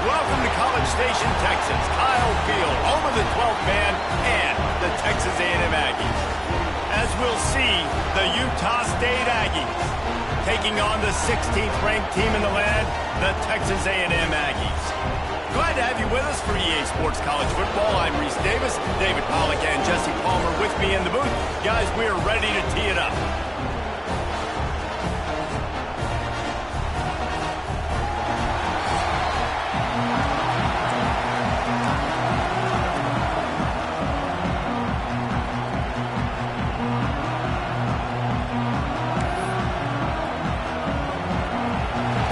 Welcome to College Station, Texas. Kyle Field, home of the 12th man and the Texas A&M Aggies. As we'll see, the Utah State Aggies taking on the 16th ranked team in the land, the Texas A&M Aggies. Glad to have you with us for EA Sports College Football. I'm Reese Davis, David Pollack, and Jesse Palmer with me in the booth. Guys, we are ready to tee it up.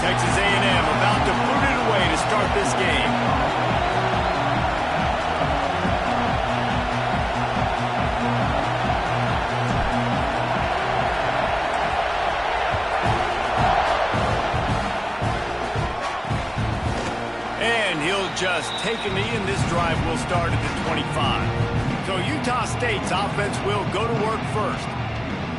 Texas A&M about to put it away to start this game. And he'll just take a knee, and this drive will start at the 25. So Utah State's offense will go to work first.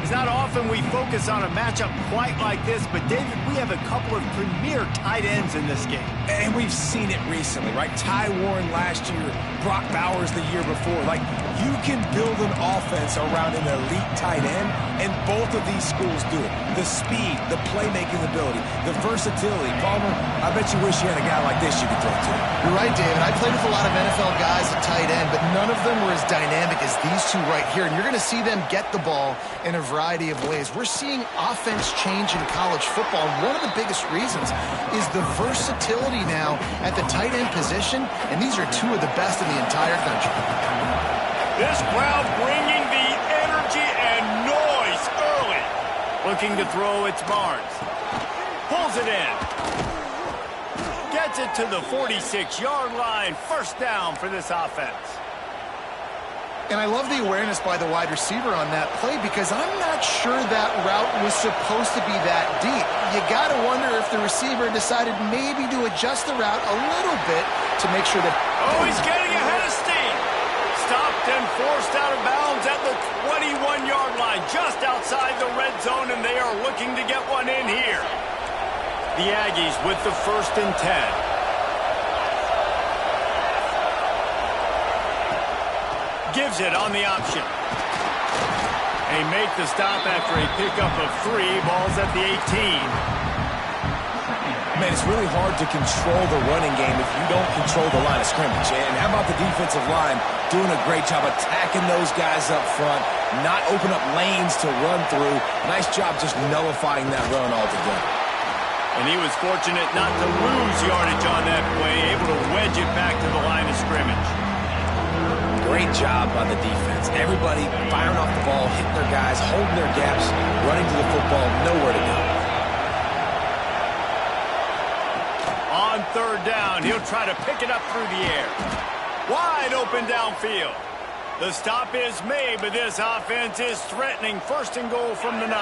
It's not often we focus on a matchup quite like this, but David, we have a couple of premier tight ends in this game. And we've seen it recently, right? Ty Warren last year, Brock Bowers the year before. Like, you can build an offense around an elite tight end, and both of these schools do it. The speed, the playmaking ability, the versatility. Palmer, I bet you wish you had a guy like this you could throw to. You're right, David. I played with a lot of NFL guys at tight end, but none of them were as dynamic as these two right here. And you're going to see them get the ball in a variety of ways. We're seeing offense change in college football. One of the biggest reasons is the versatility now at the tight end position, and these are two of the best in the entire country. This crowd bringing the energy and noise early. Looking to throw, it's Barnes. Pulls it in. Gets it to the 46-yard line. First down for this offense. And I love the awareness by the wide receiver on that play because I'm not sure that route was supposed to be that deep. You got to wonder if the receiver decided maybe to adjust the route a little bit to make sure that... Oh, he's getting ahead of steam. Stopped and forced out of bounds at the 21-yard line, just outside the red zone, and they are looking to get one in here. The Aggies with the 1st and 10. Gives it on the option. They make the stop after a pickup of 3. Ball's at the 18. Man, it's really hard to control the running game if you don't control the line of scrimmage. And how about the defensive line doing a great job attacking those guys up front, not open up lanes to run through. Nice job just nullifying that run altogether. And he was fortunate not to lose yardage on that play, able to wedge it back to the line of scrimmage. Great job by the defense. Everybody firing off the ball, hitting their guys, holding their gaps, running to the football, nowhere to go. On 3rd down, he'll try to pick it up through the air. Wide open downfield. The stop is made, but this offense is threatening 1st and goal from the 9.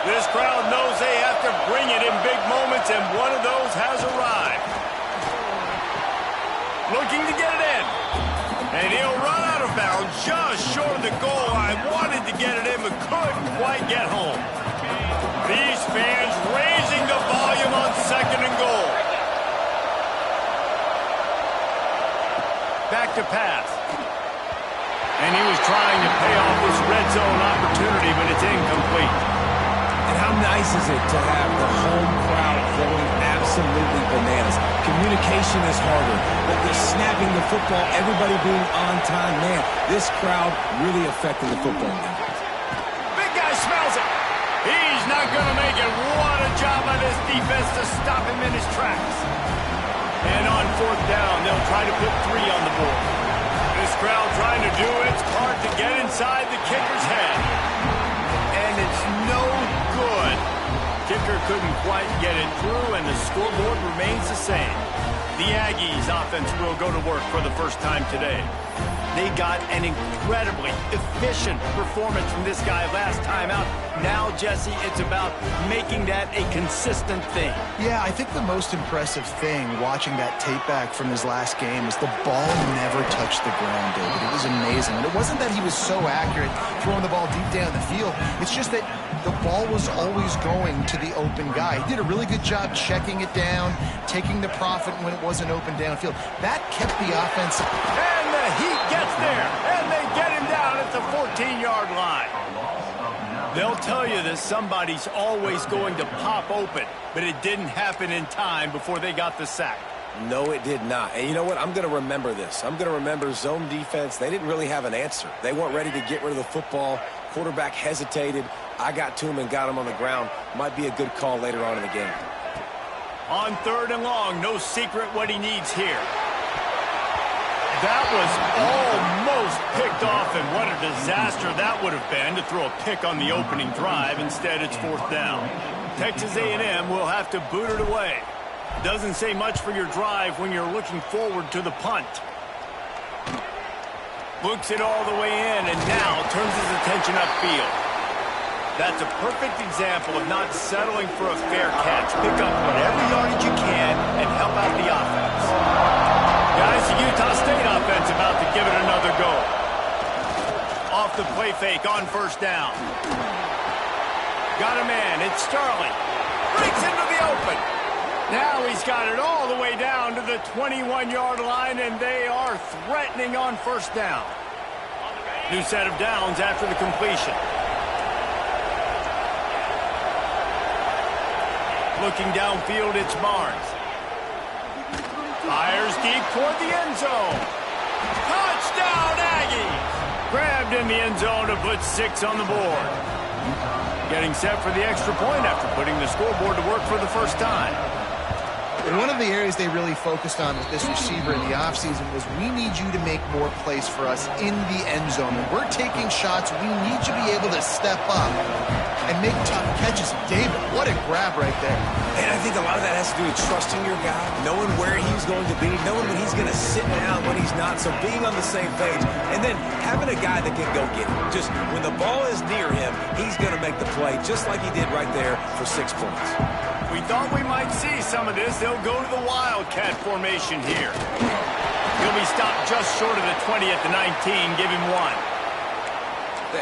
This crowd knows they have to bring it in big moments, and one of those has arrived. Looking to get it in. And he'll run out of bounds just short of the goal line. Wanted to get it in, but couldn't quite get home. These fans raising the volume on 2nd and goal. Back to pass. And he was trying to pay off this red zone opportunity, but it's incomplete. And how nice is it to have the home crowd going absolutely bananas? Communication is harder, but they're snapping the football, everybody being on time. Man, this crowd really affecting the football game. Big guy smells it. He's not going to make it. What a job by this defense to stop him in his tracks. And on 4th down, they'll try to put 3 on the board. This crowd trying to do its part to get inside the kicker's head. And it's no good. Kicker couldn't quite get it through, and the scoreboard remains the same. The Aggies offense will go to work for the first time today. They got an incredibly efficient performance from this guy last time out, Now, Jesse, it's about making that a consistent thing. Yeah, I think the most impressive thing watching that tape back from his last game is the ball never touched the ground, David. It was amazing. And it wasn't that he was so accurate throwing the ball deep down the field. It's just that the ball was always going to the open guy. He did a really good job checking it down, taking the profit when it wasn't open downfield. That kept the offense. And the Heat gets there, and they get him down at the 14-yard line. They'll tell you that somebody's always going to pop open, but it didn't happen in time before they got the sack. No, it did not. And you know what? I'm going to remember this. I'm going to remember zone defense. They didn't really have an answer. They weren't ready to get rid of the football. Quarterback hesitated. I got to him and got him on the ground. Might be a good call later on in the game. On 3rd and long, no secret what he needs here. That was almost picked off, and what a disaster that would have been to throw a pick on the opening drive. Instead, it's 4th down. Texas A&M will have to boot it away. Doesn't say much for your drive when you're looking forward to the punt. Books it all the way in, and now turns his attention upfield. That's a perfect example of not settling for a fair catch. Pick up whatever yardage you can and help out the offense. Guys, the Utah State offense about to give it another go. Off the play fake on 1st down. Got a man. It's Sterling. Breaks into the open. Now he's got it all the way down to the 21-yard line, and they are threatening on 1st down. New set of downs after the completion. Looking downfield, it's Barnes. Fires deep toward the end zone. Touchdown, Aggies! Grabbed in the end zone to put 6 on the board. Getting set for the extra point after putting the scoreboard to work for the first time. And one of the areas they really focused on with this receiver in the offseason was we need you to make more plays for us in the end zone. When we're taking shots, we need you to be able to step up and make tough catches. David, what a grab right there. And I think a lot of that has to do with trusting your guy, knowing where he's going to be, knowing when he's going to sit down, when he's not, so being on the same page, and then having a guy that can go get it. Just when the ball is near him, he's going to make the play, just like he did right there for 6 points. We thought we might see some of this. They'll go to the Wildcat formation here. He'll be stopped just short of the 20 at the 19. Give him 1.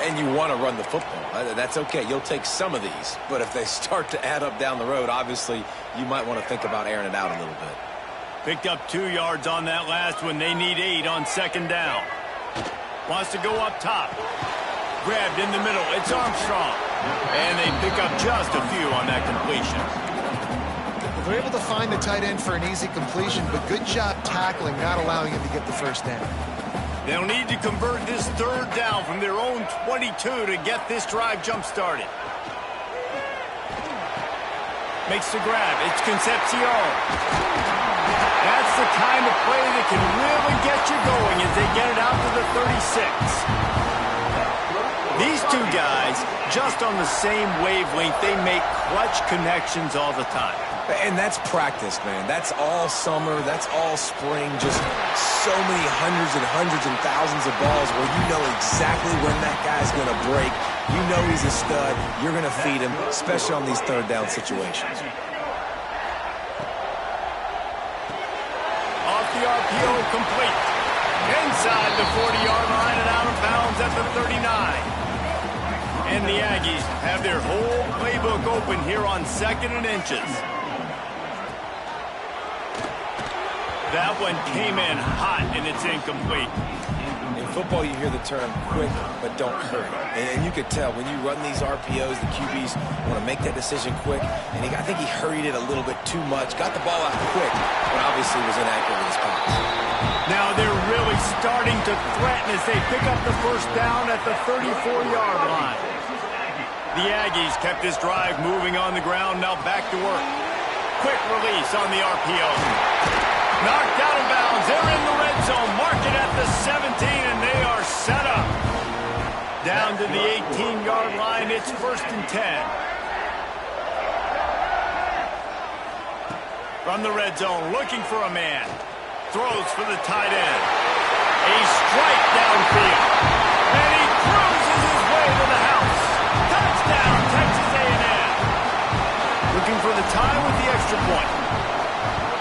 And you want to run the football. That's okay. You'll take some of these. But if they start to add up down the road, obviously, you might want to think about airing it out a little bit. Picked up 2 yards on that last one. They need 8 on 2nd down. Wants to go up top. Grabbed in the middle. It's Armstrong. And they pick up just a few on that completion. They're able to find the tight end for an easy completion, but good job tackling, not allowing him to get the 1st down. They'll need to convert this 3rd down from their own 22 to get this drive jump-started. Makes the grab. It's Concepcion. That's the kind of play that can really get you going as they get it out to the 36. These 2 guys, just on the same wavelength, they make clutch connections all the time. And that's practice, man. That's all summer. That's all spring. Just so many hundreds and thousands of balls where you know exactly when that guy's going to break. You know he's a stud. You're going to feed him, especially on these 3rd down situations. Off the RPO, complete. Inside the 40-yard line and out of bounds at the 39. And the Aggies have their whole playbook open here on 2nd and inches. That one came in hot, and it's incomplete. In football, you hear the term quick, but don't hurry. And you could tell when you run these RPOs, the QBs want to make that decision quick. And I think he hurried it a little bit too much, got the ball out quick, but obviously was inaccurate with his pass. Now they're really starting to threaten as they pick up the 1st down at the 34-yard line. The Aggies kept this drive moving on the ground, now back to work. Quick release on the RPO. Knocked out of bounds. They're in the red zone. Mark it at the 17, and they are set up. Down to the 18-yard line. It's 1st and 10. From the red zone, looking for a man. Throws for the tight end. A strike downfield. And he cruises his way to the house. Touchdown, looking for the tie with the extra point.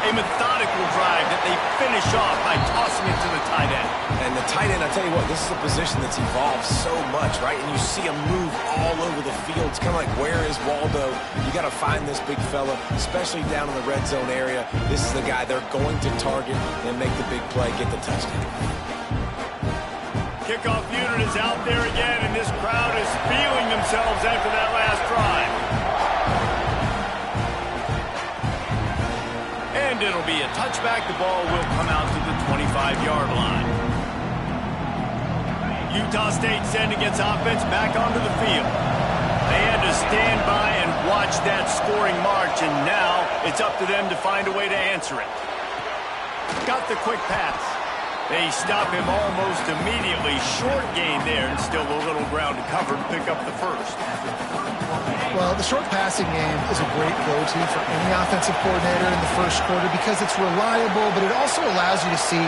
A methodical drive that they finish off by tossing it to the tight end. And the tight end, I tell you what, this is a position that's evolved so much, right? And you see him move all over the field. It's kind of like, where is Waldo? You got to find this big fella, especially down in the red zone area. This is the guy they're going to target and make the big play, get the touchdown. Kickoff unit is out there again, and this crowd is feeling themselves after that last drive. And it'll be a touchback. The ball will come out to the 25-yard line. Utah State sending its offense back onto the field. They had to stand by and watch that scoring march, and now it's up to them to find a way to answer it. Got the quick pass. They stop him almost immediately. Short gain there, and still a little ground to cover to pick up the first. Well, the short passing game is a great go-to for any offensive coordinator in the first quarter because it's reliable, but it also allows you to see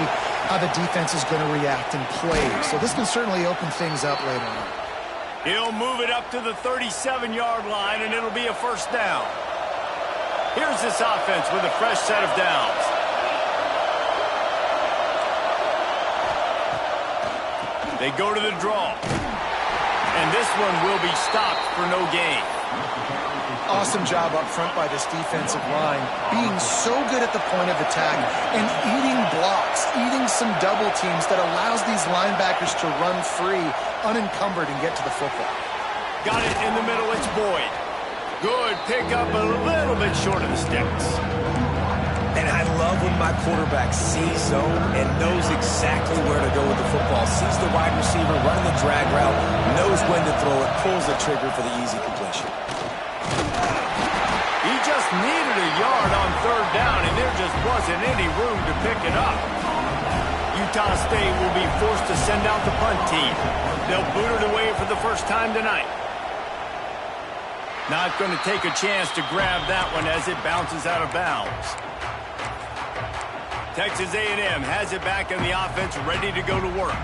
how the defense is going to react and play. So this can certainly open things up later on. He'll move it up to the 37-yard line, and it'll be a first down. Here's this offense with a fresh set of downs. They go to the draw. And this one will be stopped for no gain. Awesome job up front by this defensive line, being so good at the point of attack and eating blocks, eating some double teams that allows these linebackers to run free, unencumbered, and get to the football. Got it in the middle, it's Boyd. Good pickup, a little bit short of the sticks. And I love when my quarterback sees zone and knows exactly where to go with the football. Sees the wide receiver running the drag route, knows when to throw it, pulls the trigger for the easy completion. He just needed a yard on third down, and there just wasn't any room to pick it up. Utah State will be forced to send out the punt team. They'll boot it away for the first time tonight. Not going to take a chance to grab that one as it bounces out of bounds. Texas A&M has it back in the offense, ready to go to work.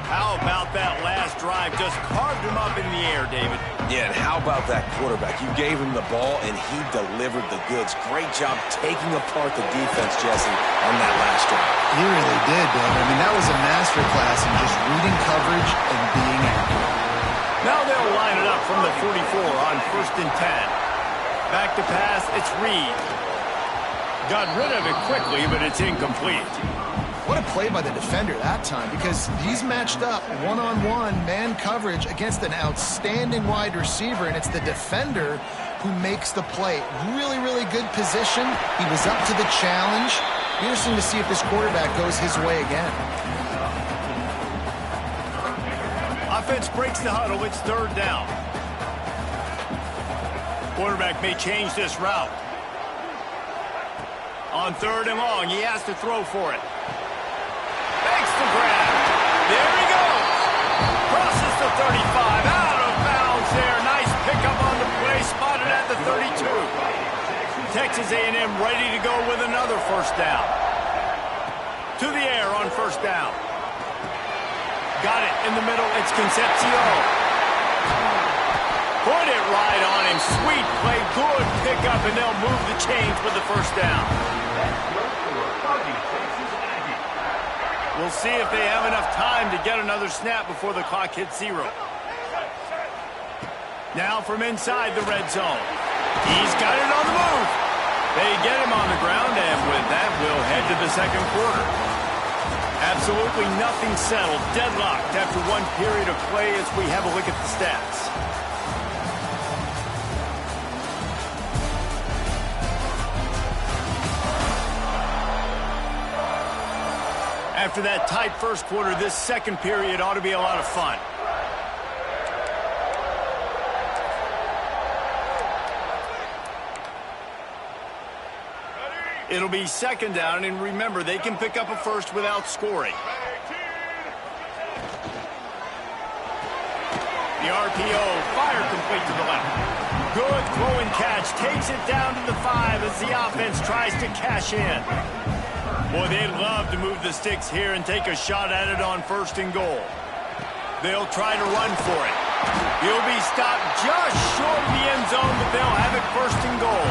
How about that last drive? Just carved him up in the air, David. Yeah, and how about that quarterback? You gave him the ball, and he delivered the goods. Great job taking apart the defense, Jesse, on that last drive. He really did, David. I mean, that was a masterclass in just reading coverage and being accurate. Now they'll line it up from the 44 on 1st and 10. Back to pass, it's Reed. Got rid of it quickly, but it's incomplete. What a play by the defender that time, because he's matched up one-on-one man coverage against an outstanding wide receiver, and it's the defender who makes the play. Really, really good position. He was up to the challenge. Interesting to see if this quarterback goes his way again. Offense breaks the huddle. It's third down. Quarterback may change this route. On third and long, he has to throw for it. Makes the grab. There he goes. Crosses the 35. Out of bounds there. Nice pickup on the play. Spotted at the 32. Texas A&M ready to go with another first down. To the air on first down. Got it in the middle. It's Concepcion. Put it right on him. Sweet play. Good pickup, and they'll move the chains with the first down. We'll see if they have enough time to get another snap before the clock hits 0. Now from inside the red zone. He's got it on the move. They get him on the ground, and with that, we'll head to the second quarter. Absolutely nothing settled. Deadlocked after one period of play as we have a look at the stats. After that tight first quarter, this second period ought to be a lot of fun. It'll be second down, and remember, they can pick up a first without scoring. The RPO, fire complete to the left. Good throwing catch, takes it down to the 5 as the offense tries to cash in. Boy, they'd love to move the sticks here and take a shot at it on 1st and goal. They'll try to run for it. He'll be stopped just short of the end zone, but they'll have it first and goal.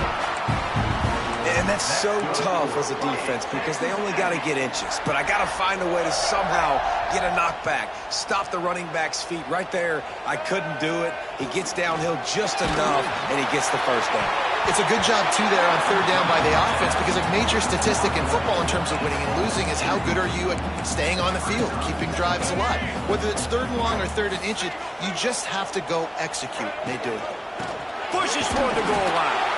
And that's so tough as a defense because they only got to get inches. But I got to find a way to somehow get a knockback, stop the running back's feet right there. I couldn't do it. He gets downhill just enough, and he gets the first down. It's a good job, too, there on third down by the offense because a major statistic in football in terms of winning and losing is how good are you at staying on the field, keeping drives alive. Whether it's third and long or third and inches, you just have to go execute. They do it. Pushes toward the goal line.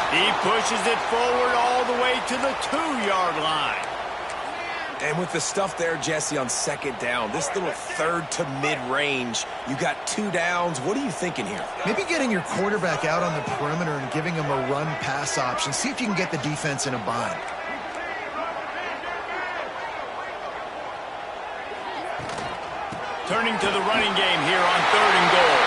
He pushes it forward all the way to the 2-yard line. And with the stuff there, Jesse, on second down, this little third to mid-range, you got 2 downs. What are you thinking here? Maybe getting your quarterback out on the perimeter and giving him a run-pass option. See if you can get the defense in a bind. Turning to the running game here on third and goal.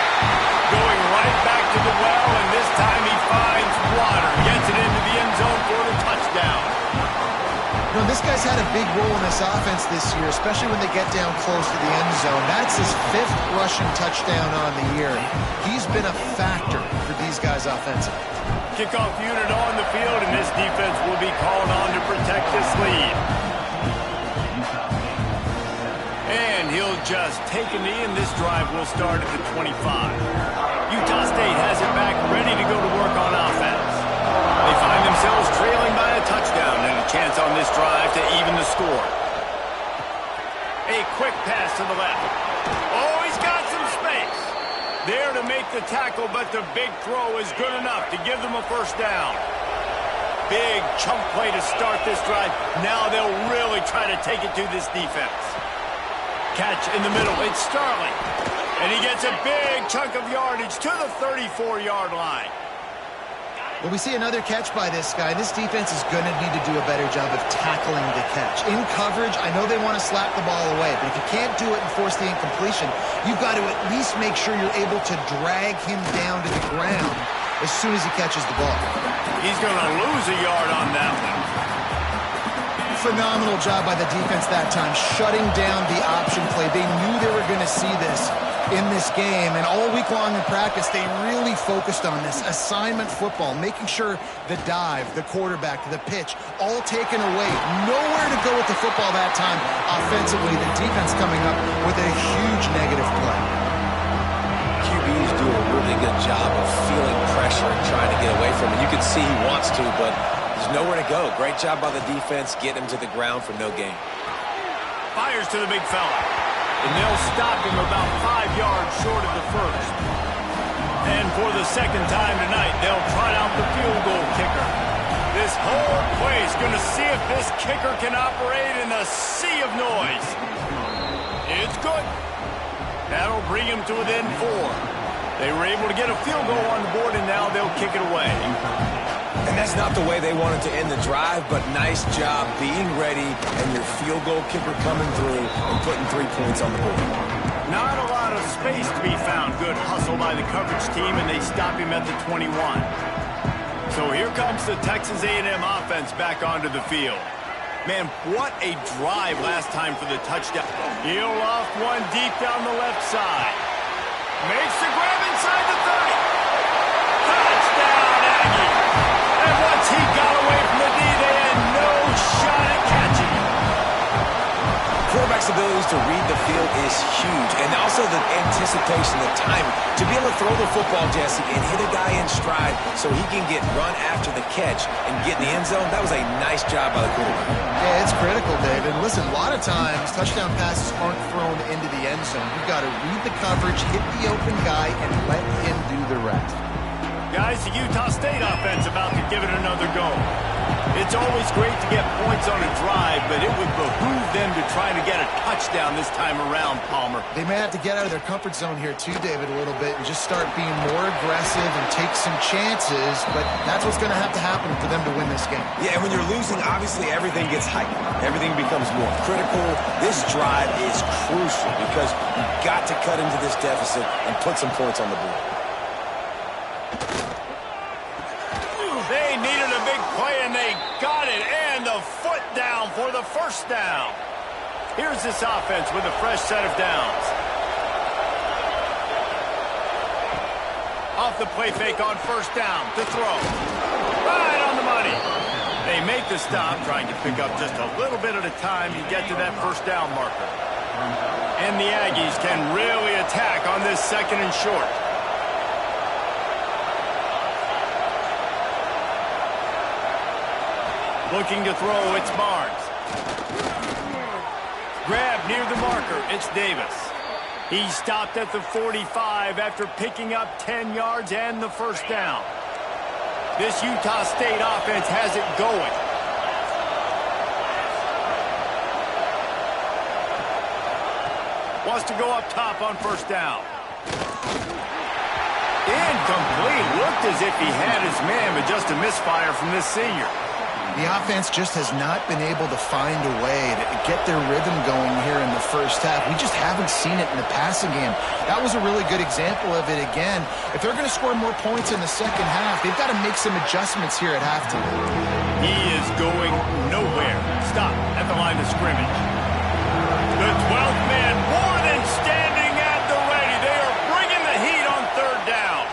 Going right back to the well, and this time he finds water. Gets it into the end zone for the touchdown. You know, this guy's had a big role in this offense this year, especially when they get down close to the end zone. That's his 5th rushing touchdown on the year. He's been a factor for these guys offensively. Kickoff unit on the field, and this defense will be called on to protect this lead. And he'll just take a knee, and this drive will start at the 25. Utah State has it back, ready to go to work on offense. They find themselves trailing by a touchdown and a chance on this drive to even the score. A quick pass to the left. Oh, he's got some space. There to make the tackle, but the big throw is good enough to give them a first down. Big chunk play to start this drive. Now they'll really try to take it to this defense. Catch in the middle. It's Sterling. And he gets a big chunk of yardage to the 34-yard line. Well, we see another catch by this guy. This defense is going to need to do a better job of tackling the catch. In coverage, I know they want to slap the ball away, but if you can't do it and force the incompletion, you've got to at least make sure you're able to drag him down to the ground as soon as he catches the ball. He's going to lose a yard on that one. Phenomenal job by the defense that time, shutting down the option play. They knew they were going to see this in this game, and all week long in practice, they really focused on this assignment football, making sure the dive, the quarterback, the pitch, all taken away. Nowhere to go with the football that time offensively. The defense coming up with a huge negative play. QBs do a really good job of feeling pressure and trying to get away from it. You can see he wants to, but there's nowhere to go. Great job by the defense, getting him to the ground for no gain. Fires to the big fella. And they'll stop him about 5 yards short of the first. And for the second time tonight, they'll trot out the field goal kicker. This whole place going to see if this kicker can operate in a sea of noise. It's good. That'll bring him to within 4. They were able to get a field goal on the board, and now they'll kick it away. And that's not the way they wanted to end the drive, but nice job being ready and your field goal kicker coming through and putting 3 points on the board. Not a lot of space to be found. Good hustle by the coverage team, and they stop him at the 21. So here comes the Texas A&M offense back onto the field. Man, what a drive last time for the touchdown. He'll off one deep down the left side. Makes the grab inside the 30. Touchdown, Aggie. And once he got away from the D, they had no shot at catching him. Quarterback's abilities to read the field is huge, and also the anticipation, the timing. To be able to throw the football, Jesse, and hit a guy in stride so he can get run after the catch and get in the end zone, that was a nice job by the quarterback. Yeah, it's critical, David. Listen, a lot of times, touchdown passes aren't thrown into the end zone. You've got to read the coverage, hit the open guy, and let him do the rest. Guys, the Utah State offense about to give it another go. It's always great to get points on a drive, but it would behoove them to try to get a touchdown this time around, Palmer. They may have to get out of their comfort zone here too, David, a little bit and just start being more aggressive and take some chances, but that's what's going to have to happen for them to win this game. Yeah, and when you're losing, obviously everything gets heightened. Everything becomes more critical. This drive is crucial because you've got to cut into this deficit and put some points on the board. They needed a big play, and they got it, and the foot down for the first down. Here's this offense with a fresh set of downs. Off the play fake on first down to throw. Right on the money. They make the stop, trying to pick up just a little bit at a time to get to that first down marker. And the Aggies can really attack on this second and short. Looking to throw, it's Barnes. Grab near the marker, it's Davis. He stopped at the 45 after picking up 10 yards and the first down. This Utah State offense has it going. Wants to go up top on first down. Incomplete. Looked as if he had his man, but just a misfire from this senior. The offense just has not been able to find a way to get their rhythm going here in the first half. We just haven't seen it in the passing game. That was a really good example of it again. If they're going to score more points in the second half, they've got to make some adjustments here at halftime. He is going nowhere. Stop at the line of scrimmage. The 12th man more than standing at the ready. They are bringing the heat on third down.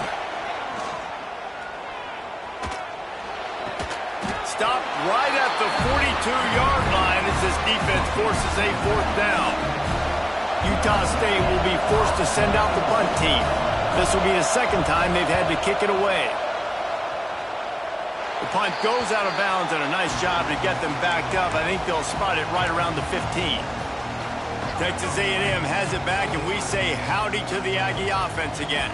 Stop right at the 42-yard line as this defense forces a fourth down. Utah State will be forced to send out the punt team. This will be the second time they've had to kick it away. The punt goes out of bounds, and a nice job to get them backed up. I think they'll spot it right around the 15. Texas A&M has it back, and we say howdy to the Aggie offense again.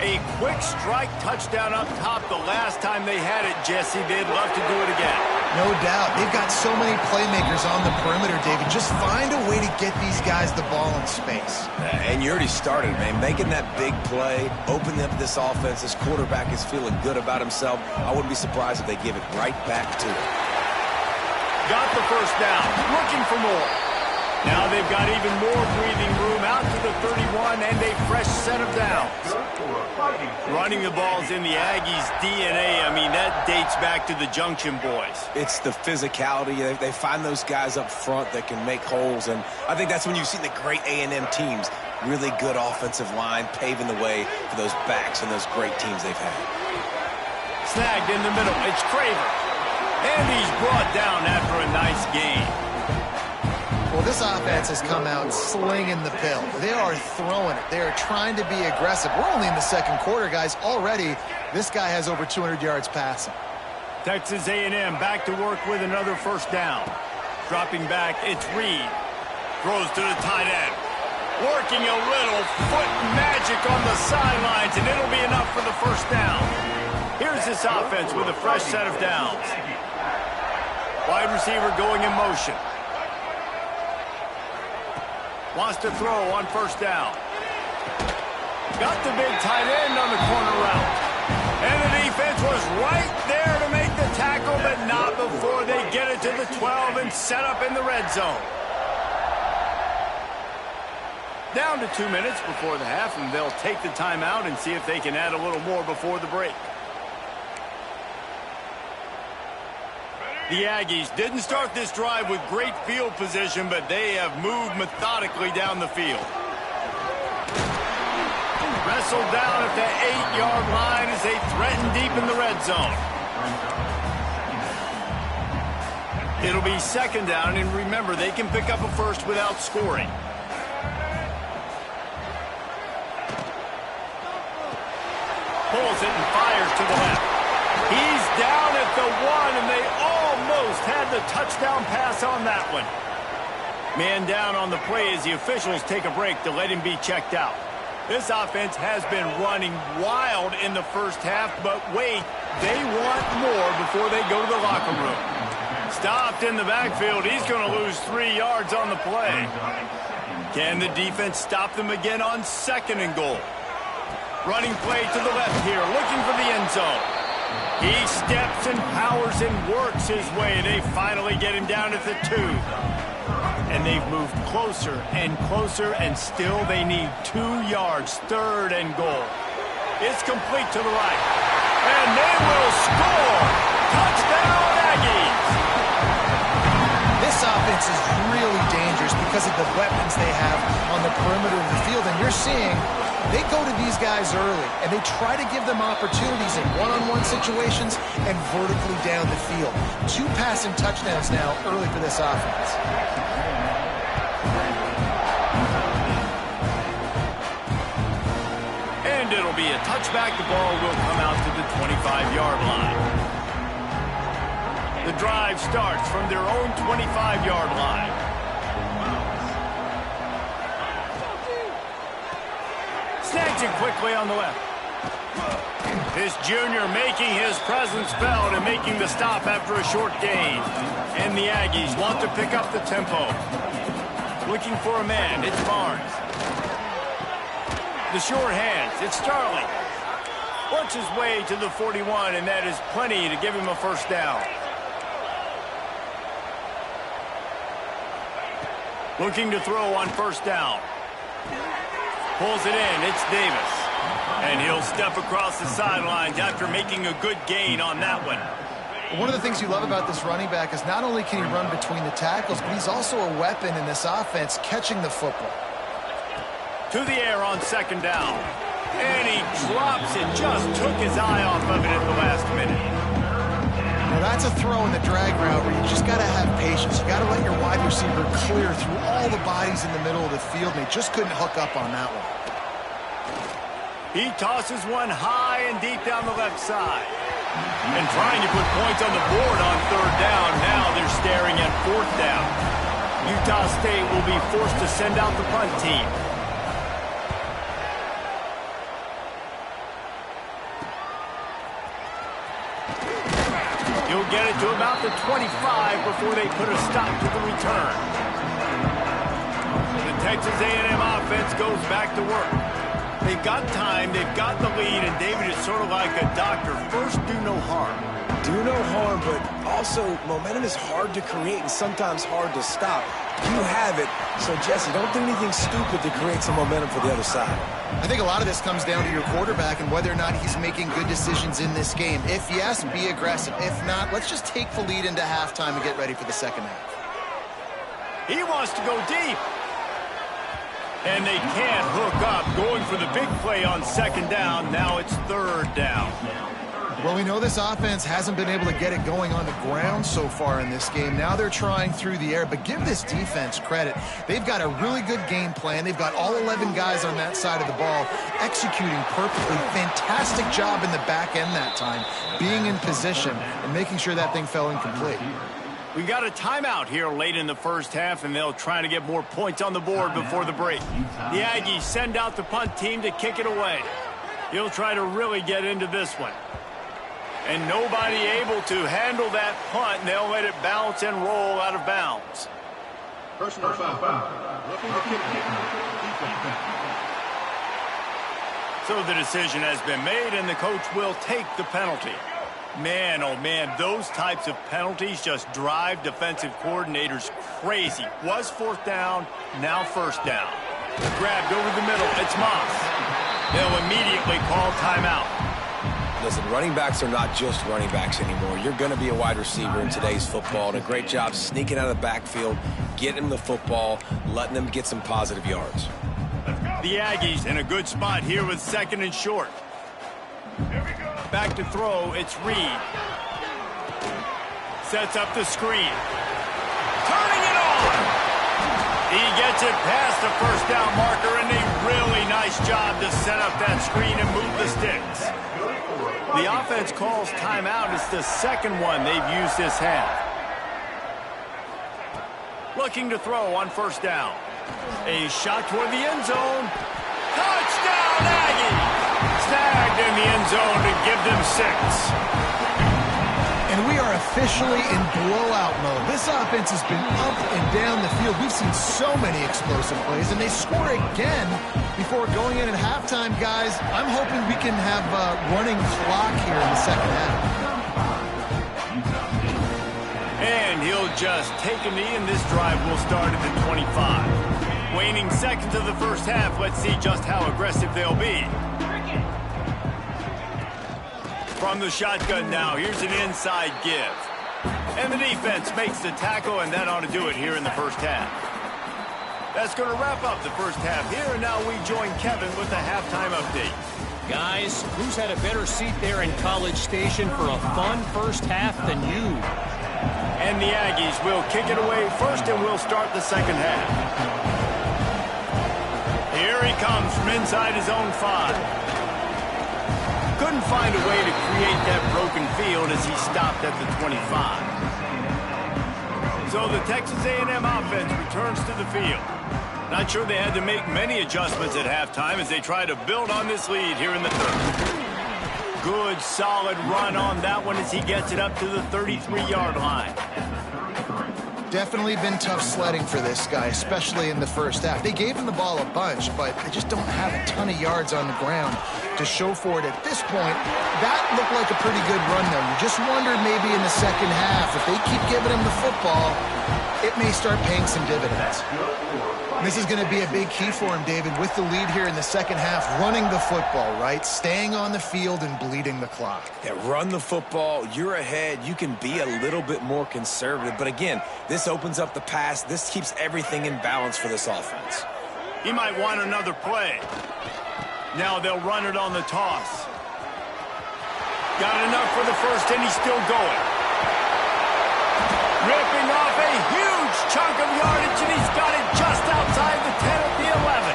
A quick strike touchdown up top the last time they had it, Jesse. They'd love to do it again. No doubt. They've got so many playmakers on the perimeter, David. Just find a way to get these guys the ball in space. And you already started, man. Making that big play, opening up this offense. This quarterback is feeling good about himself. I wouldn't be surprised if they give it right back to him. Got the first down. Looking for more. Now they've got even more breathing room out to the 31 and a fresh set of downs. Running the ball's in the Aggies' DNA. I mean, that dates back to the Junction boys. It's the physicality. They find those guys up front that can make holes, and I think that's when you've seen the great A&M teams. Really good offensive line, paving the way for those backs and those great teams they've had. Snagged in the middle. It's Craver. And he's brought down after a nice game. Well, this offense has come out slinging the pill. They are throwing it. They are trying to be aggressive. We're only in the second quarter, guys. Already, this guy has over 200 yards passing. Texas A&M back to work with another first down. Dropping back, it's Reed. Throws to the tight end. Working a little foot magic on the sidelines, and it'll be enough for the first down. Here's this offense with a fresh set of downs. Wide receiver going in motion. Wants to throw on first down. Got the big tight end on the corner route. And the defense was right there to make the tackle, but not before they get it to the 12 and set up in the red zone. Down to 2 minutes before the half, and they'll take the timeout and see if they can add a little more before the break. The Aggies didn't start this drive with great field position, but they have moved methodically down the field. Wrestled down at the 8-yard line as they threaten deep in the red zone. It'll be second down, and remember, they can pick up a first without scoring. Pulls it and fires to the left. He's down at the 1, and they almost had the touchdown pass on that one. Man down on the play as the officials take a break to let him be checked out. This offense has been running wild in the first half, but wait, they want more before they go to the locker room. Stopped in the backfield. He's going to lose 3 yards on the play. Can the defense stop them again on second and goal? Running play to the left here, looking for the end zone. He steps and powers and works his way. They finally get him down at the 2. And they've moved closer and closer, and still they need 2 yards, third and goal. It's complete to the right. And they will score! Touchdown, Aggies! This offense is really dangerous because because of the weapons they have on the perimeter of the field. And you're seeing they go to these guys early, and they try to give them opportunities in one-on-one situations and vertically down the field. 2 passing touchdowns now early for this offense. And it'll be a touchback. The ball will come out to the 25-yard line. The drive starts from their own 25-yard line. Snags it quickly on the left. This junior making his presence felt and making the stop after a short gain. And the Aggies want to pick up the tempo. Looking for a man. It's Barnes. The short hands. It's Starling. Works his way to the 41, and that is plenty to give him a first down. Looking to throw on first down. Pulls it in. It's Davis. And he'll step across the sidelines after making a good gain on that one. One of the things you love about this running back is not only can he run between the tackles, but he's also a weapon in this offense catching the football. To the air on second down. And he drops it. Just took his eye off of it at the last minute. Now that's a throw in the drag route where you just got to have patience. You got to let your wide receiver clear through all the bodies in the middle of the field, and they just couldn't hook up on that one. He tosses one high and deep down the left side. And trying to put points on the board on third down. Now they're staring at fourth down. Utah State will be forced to send out the punt team. He'll get it to about the 25 before they put a stop to the return. The Texas A&M offense goes back to work. They've got time, they've got the lead, and David is sort of like a doctor. First, do no harm. Do no harm, but also momentum is hard to create and sometimes hard to stop. You have it, so Jesse, don't do anything stupid to create some momentum for the other side. I think a lot of this comes down to your quarterback and whether or not he's making good decisions in this game. If yes, be aggressive. If not, let's just take the lead into halftime and get ready for the second half. He wants to go deep. And they can't hook up. Going for the big play on second down. Now it's third down. Well, we know this offense hasn't been able to get it going on the ground so far in this game. Now they're trying through the air, but give this defense credit. They've got a really good game plan. They've got all 11 guys on that side of the ball executing perfectly. Fantastic job in the back end that time, being in position and making sure that thing fell incomplete. We got a timeout here late in the first half, and they'll try to get more points on the board before the break. The Aggies send out the punt team to kick it away. He'll try to really get into this one. And nobody able to handle that punt, and they'll let it bounce and roll out of bounds. Personal foul. Looking to kick it. So the decision has been made, and the coach will take the penalty. Man, oh man, those types of penalties just drive defensive coordinators crazy. Was fourth down, now first down. Grabbed over the middle, it's Moss. They'll immediately call timeout. Listen, running backs are not just running backs anymore. You're going to be a wide receiver in today's football, and a great job sneaking out of the backfield, getting them the football, letting them get some positive yards. The Aggies in a good spot here with second and short. Back to throw, it's Reed. Sets up the screen. Turning it on! He gets it past the first down marker, and a really nice job to set up that screen and move the sticks. The offense calls timeout. It's the second one they've used this half. Looking to throw on first down. A shot toward the end zone. Touchdown, Aggies! Snagged in the end zone to give them 6. And we are officially in blowout mode. This offense has been up and down the field. We've seen so many explosive plays, and they score again before going in at halftime, guys. I'm hoping we can have a running clock here in the second half. And he'll just take a knee, and this drive will start at the 25. Waning seconds of the first half. Let's see just how aggressive they'll be. From the shotgun now, here's an inside give. And the defense makes the tackle, and that ought to do it here in the first half. That's going to wrap up the first half here, and now we join Kevin with the halftime update. Guys, who's had a better seat there in College Station for a fun first half than you? And the Aggies will kick it away first, and we'll start the second half. Here he comes from inside his own 5. Couldn't find a way to create that broken field as he stopped at the 25. So the Texas A&M offense returns to the field. Not sure they had to make many adjustments at halftime as they try to build on this lead here in the third. Good, solid run on that one as he gets it up to the 33-yard line. Definitely been tough sledding for this guy, especially in the first half. They gave him the ball a bunch, but they just don't have a ton of yards on the ground to show for it at this point. That looked like a pretty good run, though. You just wondered maybe in the second half, if they keep giving him the football, it may start paying some dividends. This is going to be a big key for him, David, with the lead here in the second half, running the football, right? Staying on the field and bleeding the clock. Yeah, run the football. You're ahead. You can be a little bit more conservative. But again, this opens up the pass. This keeps everything in balance for this offense. He might want another play. Now they'll run it on the toss. Got enough for the first, and he's still going. Ripping off a huge chunk of yardage, and he's got it just outside the 10 at the 11.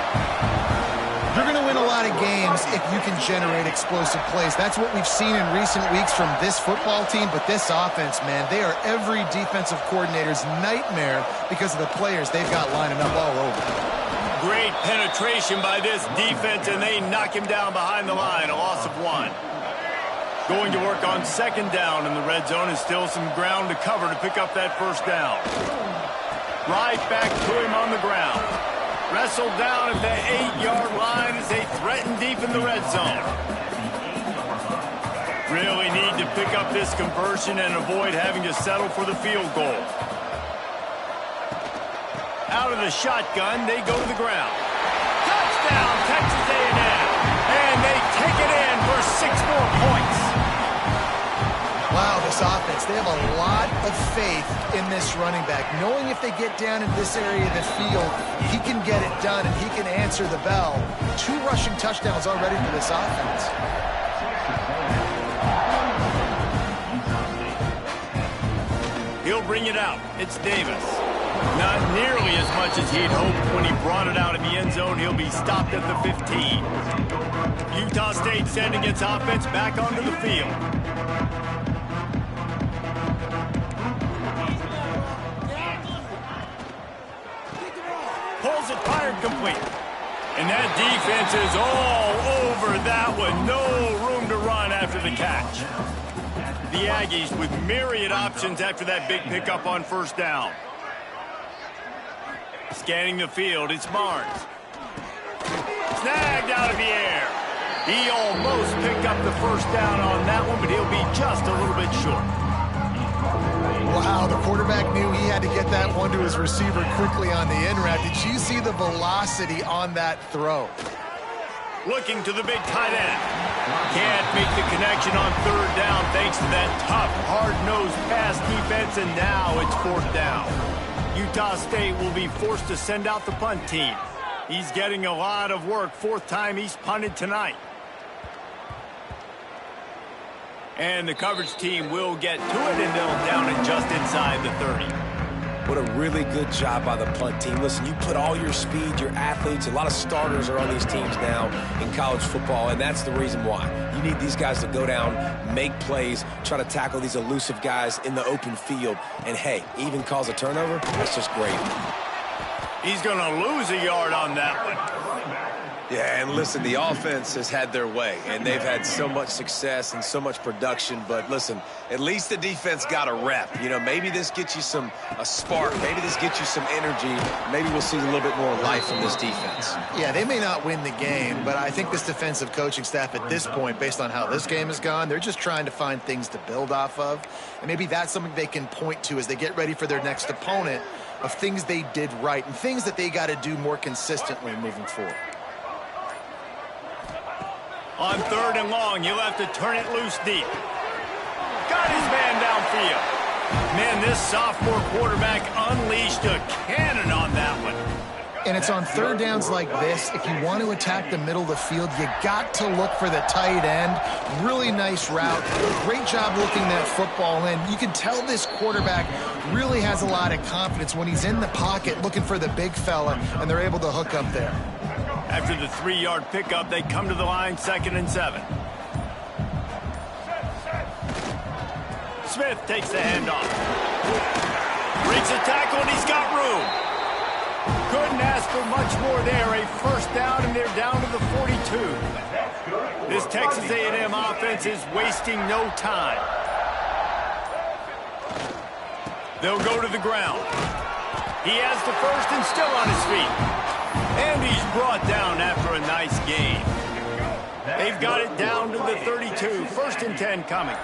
You're going to win a lot of games if you can generate explosive plays. That's what we've seen in recent weeks from this football team, but this offense, man, they are every defensive coordinator's nightmare because of the players they've got lining up all over. Great penetration by this defense, and they knock him down behind the line, a loss of 1. Going to work on second down in the red zone, and still some ground to cover to pick up that first down. Right back to him on the ground. Wrestled down at the 8-yard line as they threaten deep in the red zone. Really need to pick up this conversion and avoid having to settle for the field goal. Out of the shotgun, they go to the ground. Touchdown, Texas A&M. And they take it in for 6 more points. Wow, this offense, they have a lot of faith in this running back, knowing if they get down in this area of the field, he can get it done and he can answer the bell. 2 rushing touchdowns already for this offense. He'll bring it out. It's Davis. Not nearly as much as he'd hoped when he brought it out in the end zone. He'll be stopped at the 15. Utah State sending its offense back onto the field. Pulls it, fired, complete. And that defense is all over that one. No room to run after the catch. The Aggies with myriad options after that big pickup on first down. Scanning the field, it's Barnes. Snagged out of the air. He almost picked up the first down on that one, but he'll be just a little bit short. Wow, the quarterback knew he had to get that one to his receiver quickly on the in route. Did you see the velocity on that throw? Looking to the big tight end. Can't make the connection on third down thanks to that tough, hard-nosed pass defense, and now it's fourth down. Utah State will be forced to send out the punt team. He's getting a lot of work. 4th time he's punted tonight. And the coverage team will get to it, and they'll down it just inside the 30. What a really good job by the punt team. Listen, you put all your speed, your athletes, a lot of starters are on these teams now in college football, and that's the reason why. You need these guys to go down, make plays, try to tackle these elusive guys in the open field, and hey, even cause a turnover, that's just great. He's going to lose a yard on that one. Yeah, and listen, the offense has had their way, and they've had so much success and so much production. But listen, at least the defense got a rep. You know, maybe this gets you a spark. Maybe this gets you some energy. Maybe we'll see a little bit more life from this defense. Yeah, they may not win the game, but I think this defensive coaching staff at this point, based on how this game has gone, they're just trying to find things to build off of. And maybe that's something they can point to as they get ready for their next opponent, of things they did right and things that they got to do more consistently moving forward. On 3rd and long, he'll have to turn it loose deep. Got his man downfield. Man, this sophomore quarterback unleashed a cannon on that one. And it's on third downs like this, if you want to attack the middle of the field, you got to look for the tight end. Really nice route. Great job looking that football in. You can tell this quarterback really has a lot of confidence when he's in the pocket looking for the big fella, and they're able to hook up there. After the 3-yard pickup, they come to the line, 2nd and 7. Smith takes the handoff. Breaks a tackle, and he's got room. Couldn't ask for much more there. A first down, and they're down to the 42. This Texas A&M offense is wasting no time. They'll go to the ground. He has the first and still on his feet. And he's brought down after a nice gain. They've got it down to the 32. 1st and 10 coming.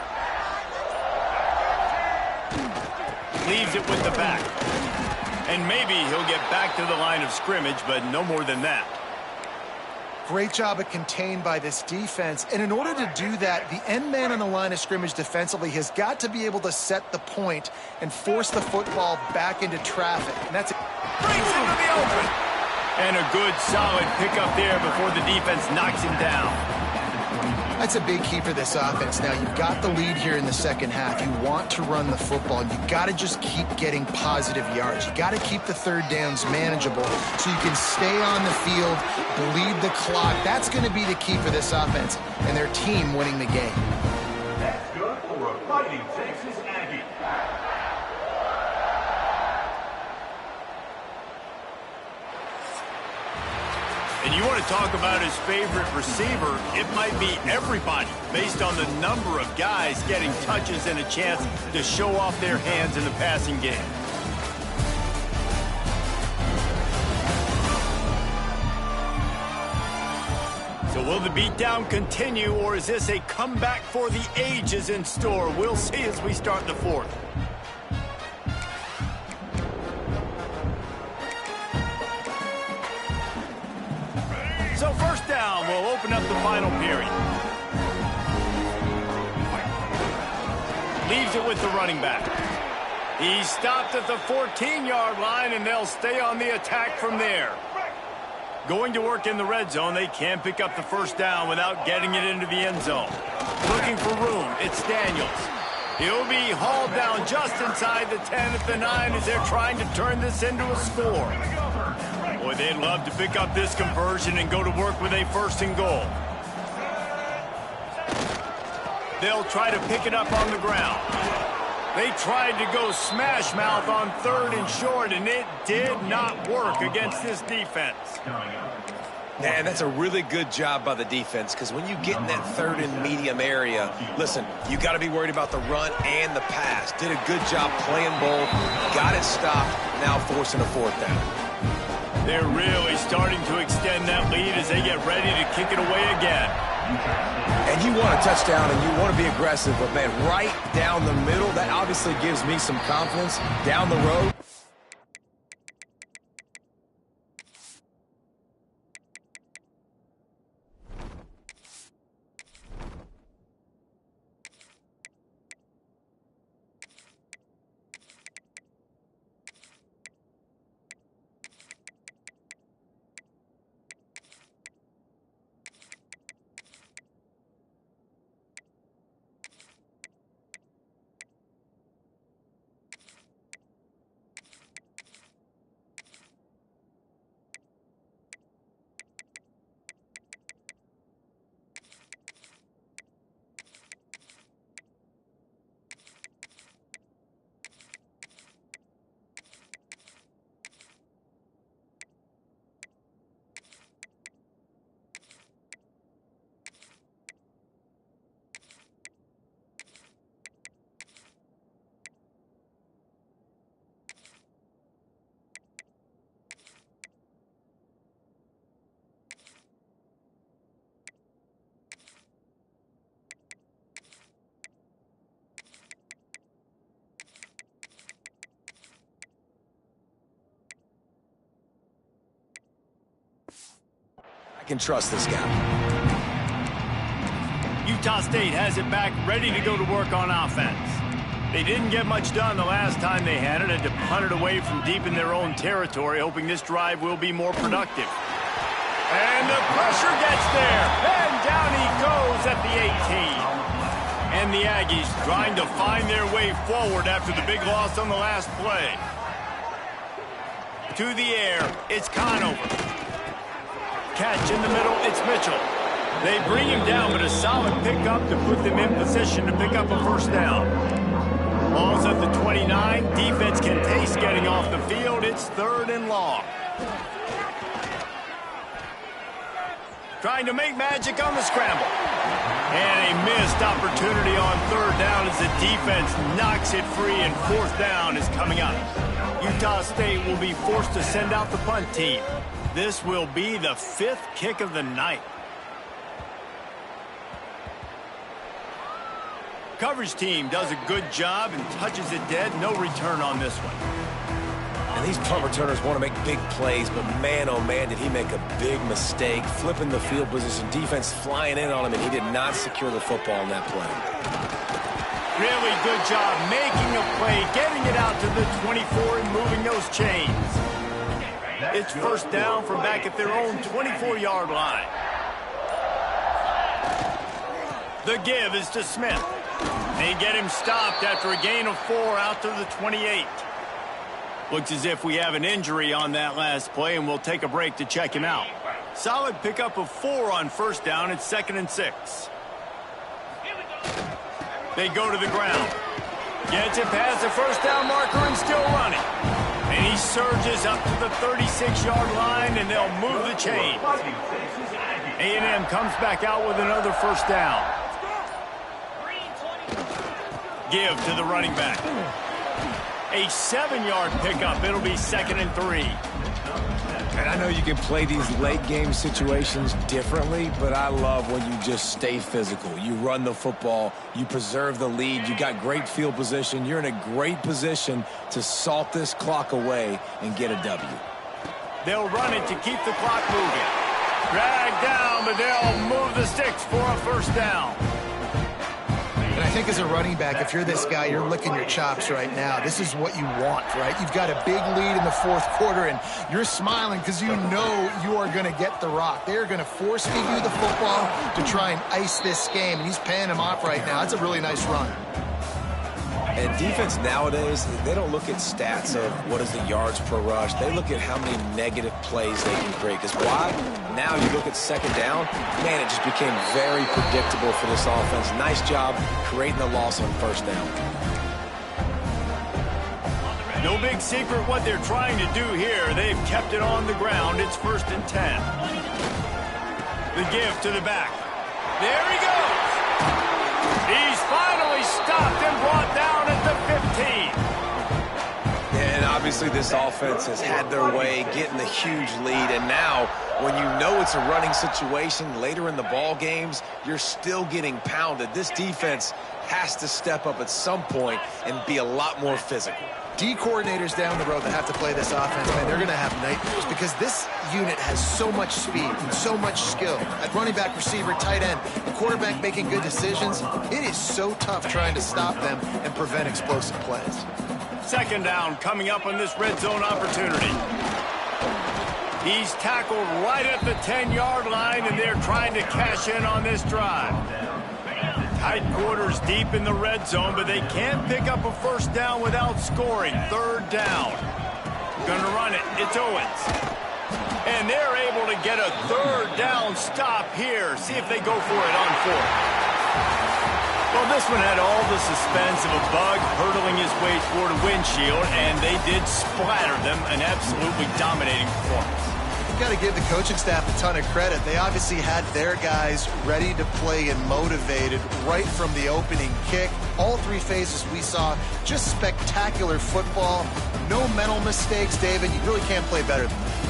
Leaves it with the back. And maybe he'll get back to the line of scrimmage, but no more than that. Great job of contained by this defense. And in order to do that, the end man on the line of scrimmage defensively has got to be able to set the point and force the football back into traffic. And that's it. Brings into the open. And a good, solid pickup there before the defense knocks him down. That's a big key for this offense. Now, you've got the lead here in the second half. You want to run the football. You've got to just keep getting positive yards. You've got to keep the third downs manageable so you can stay on the field, bleed the clock. That's going to be the key for this offense and their team winning the game. That's good for a fighting Texas Aggie. And you want to talk about his favorite receiver, it might be everybody, based on the number of guys getting touches and a chance to show off their hands in the passing game. So will the beatdown continue, or is this a comeback for the ages in store? We'll see as we start the 4th. So 1st down will open up the final period. Leaves it with the running back. He's stopped at the 14-yard line, and they'll stay on the attack from there. Going to work in the red zone, they can pick up the 1st down without getting it into the end zone. Looking for room, it's Daniels. He'll be hauled down just inside the 10 at the 9 as they're trying to turn this into a score. Boy, they'd love to pick up this conversion and go to work with a 1st and goal. They'll try to pick it up on the ground. They tried to go smash mouth on 3rd and short, and it did not work against this defense. Man, that's a really good job by the defense, because when you get in that 3rd and medium area, listen, you got to be worried about the run and the pass. Did a good job playing both, got it stopped, now forcing a 4th down. They're really starting to extend that lead as they get ready to kick it away again. And you want a touchdown and you want to be aggressive, but man, right down the middle, that obviously gives me some confidence down the road. Can trust this guy. Utah State has it back, ready to go to work on offense. They didn't get much done the last time they had it. Had to punt it away from deep in their own territory, hoping this drive will be more productive. And the pressure gets there. And down he goes at the 18. And the Aggies trying to find their way forward after the big loss on the last play. To the air, it's Conover. Catch in the middle, it's Mitchell. They bring him down, but a solid pickup to put them in position to pick up a first down. Ball's at the 29. Defense can taste getting off the field. It's 3rd and long. Trying to make magic on the scramble. And a missed opportunity on 3rd down as the defense knocks it free, and 4th down is coming up. Utah State will be forced to send out the punt team. This will be the 5th kick of the night. Coverage team does a good job and touches it dead. No return on this one. And these punt returners want to make big plays, but man, oh man, did he make a big mistake. Flipping the field position, defense flying in on him, and he did not secure the football in that play. Really good job making a play, getting it out to the 24 and moving those chains. It's first down from back at their own 24-yard line. The give is to Smith. They get him stopped after a gain of 4 out to the 28. Looks as if we have an injury on that last play, and we'll take a break to check him out. Solid pickup of 4 on first down. It's 2nd and 6. They go to the ground. Gets it past the first down marker and still running. And he surges up to the 36-yard line, and they'll move the chains. A&M comes back out with another first down. Give to the running back. A 7-yard pickup. It'll be 2nd and 3. And I know you can play these late-game situations differently, but I love when you just stay physical. You run the football. You preserve the lead. You got great field position. You're in a great position to salt this clock away and get a W. They'll run it to keep the clock moving. Drag down, but they'll move the sticks for a first down. And I think as a running back, if you're this guy, you're licking your chops right now. This is what you want, right? You've got a big lead in the 4th quarter, and you're smiling because you know you are going to get the rock. They're going to force-feed you the football to try and ice this game, and he's paying him off right now. That's a really nice run. And defense nowadays, they don't look at stats of what is the yards per rush. They look at how many negative plays they can create. Because why? Now you look at 2nd down, man, it just became very predictable for this offense. Nice job creating the loss on first down. No big secret what they're trying to do here. They've kept it on the ground. It's 1st and 10. The give to the back. There he goes. He's finally stopped and brought down at the 15. And obviously this offense has had their way, getting the huge lead. And now, when you know it's a running situation later in the ball games, you're still getting pounded. This defense has to step up at some point and be a lot more physical. D coordinators down the road that have to play this offense, man, they're going to have nightmares because this unit has so much speed and so much skill. At running back, receiver, tight end, the quarterback making good decisions, it is so tough trying to stop them and prevent explosive plays. 2nd down coming up on this red zone opportunity. He's tackled right at the 10-yard line, and they're trying to cash in on this drive. Tight quarters deep in the red zone, but they can't pick up a first down without scoring. 3rd down. Gonna run it. It's Owens. And they're able to get a 3rd down stop here. See if they go for it on 4th. Well, this one had all the suspense of a bug hurtling his way toward a windshield, and they did splatter them. An absolutely dominating performance. Got to give the coaching staff a ton of credit. They obviously had their guys ready to play and motivated right from the opening kick. All 3 phases we saw, just spectacular football. No mental mistakes, David. You really can't play better than that.